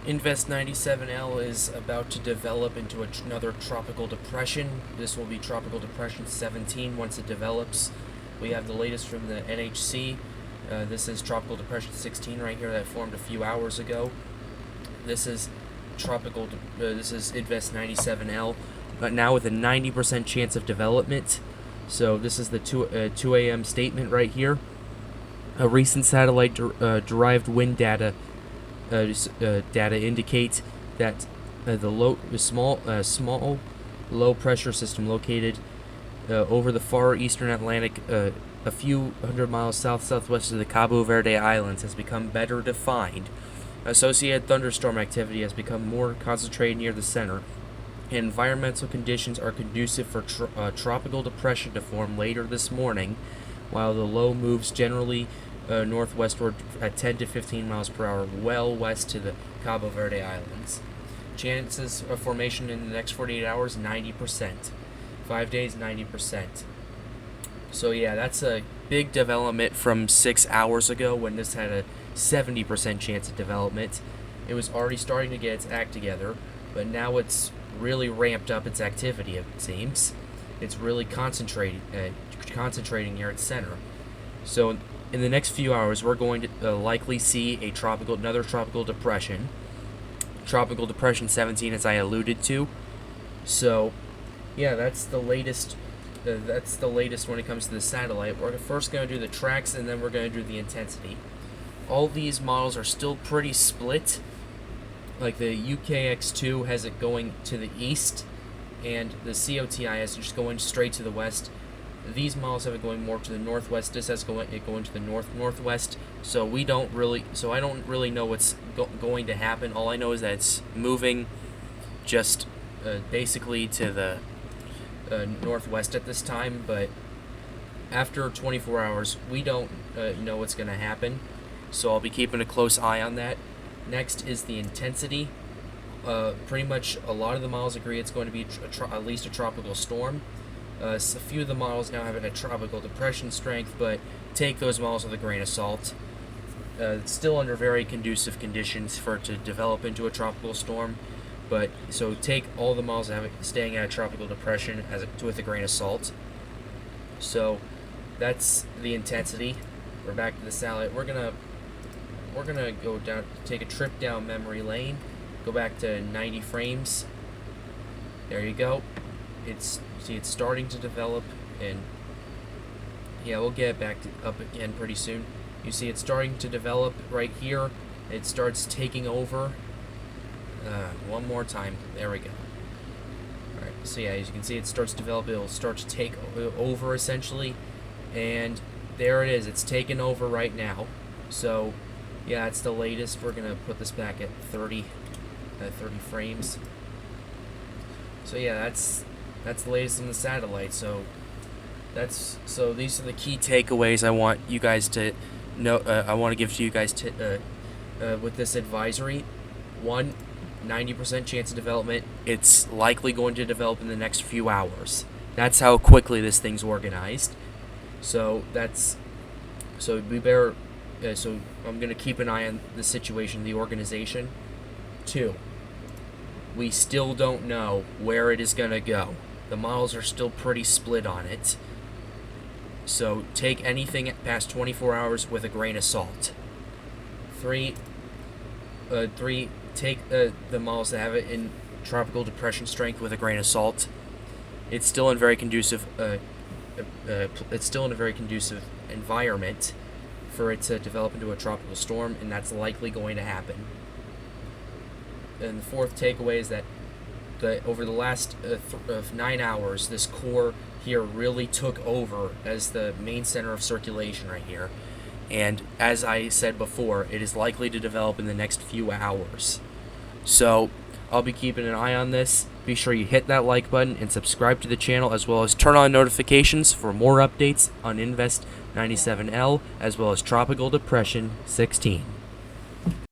Invest 97L is about to develop into another tropical depression. This will be Tropical Depression 17 once it develops. We have the latest from the NHC. This is Tropical Depression 16 right here that formed a few hours ago. This is this is Invest 97L, but now with a 90% chance of development. So this is the 2 a.m. statement right here. A recent satellite derived wind data indicate that the small low pressure system located over the far eastern Atlantic, a few hundred miles southwest of the Cabo Verde Islands, has become better defined. Associated thunderstorm activity has become more concentrated near the center. Environmental conditions are conducive for tropical depression to form later this morning, while the low moves generally northwestward at 10 to 15 miles per hour, well west to the Cabo Verde Islands. Chances of formation in the next 48 hours, 90%. 5 days, 90%. So yeah, that's a big development from 6 hours ago when this had a 70% chance of development. It was already starting to get its act together, but now it's really ramped up its activity, it seems. It's really concentrating near its center. So in the next few hours, we're going to likely see another tropical depression. Tropical Depression 17, as I alluded to. So, yeah, that's the latest. That's the latest when it comes to the satellite. We're first going to do the tracks, and then we're going to do the intensity. All these models are still pretty split. Like the UKX2 has it going to the east, and the COTI has it just going straight to the west. These models have it going more to the northwest. This has it going to the northwest. So I don't really know what's going to happen. All I know is that it's moving just basically to the northwest at this time. But after 24 hours, we don't know what's going to happen. So I'll be keeping a close eye on that. Next is the intensity. Pretty much a lot of the models agree it's going to be at least a tropical storm. A few of the models now have a tropical depression strength, but take those models with a grain of salt. It's still under very conducive conditions for it to develop into a tropical storm, but so take all the models that have it staying at a tropical depression with a grain of salt. So that's the intensity. We're back to the satellite. We're gonna go down, take a trip down memory lane, go back to 90 frames. There you go. It's starting to develop, and yeah, we'll get it back up again pretty soon. You see it's starting to develop right here. It starts taking over. One more time. There we go. Alright, so yeah, as you can see, it starts to develop. It'll start to take over essentially, and there it is. It's taken over right now. So yeah, it's the latest. We're gonna put this back at 30 frames. So yeah, that's the latest in the satellite. So these are the key takeaways I want you guys to know. I want to give to you guys with this advisory. 1, 90% chance of development. It's likely going to develop in the next few hours. That's how quickly this thing's organized. So we better. So I'm gonna keep an eye on the situation, the organization. 2, we still don't know where it is gonna go. The models are still pretty split on it. So take anything past 24 hours with a grain of salt. 3, take the models that have it in tropical depression strength with a grain of salt. It's still in very conducive. It's still in a very conducive environment for it to develop into a tropical storm, and that's likely going to happen. And the 4th takeaway is that over the last 9 hours, this core here really took over as the main center of circulation right here. And as I said before, it is likely to develop in the next few hours. So I'll be keeping an eye on this. Be sure you hit that like button and subscribe to the channel, as well as turn on notifications for more updates on Invest 97L, as well as Tropical Depression 16.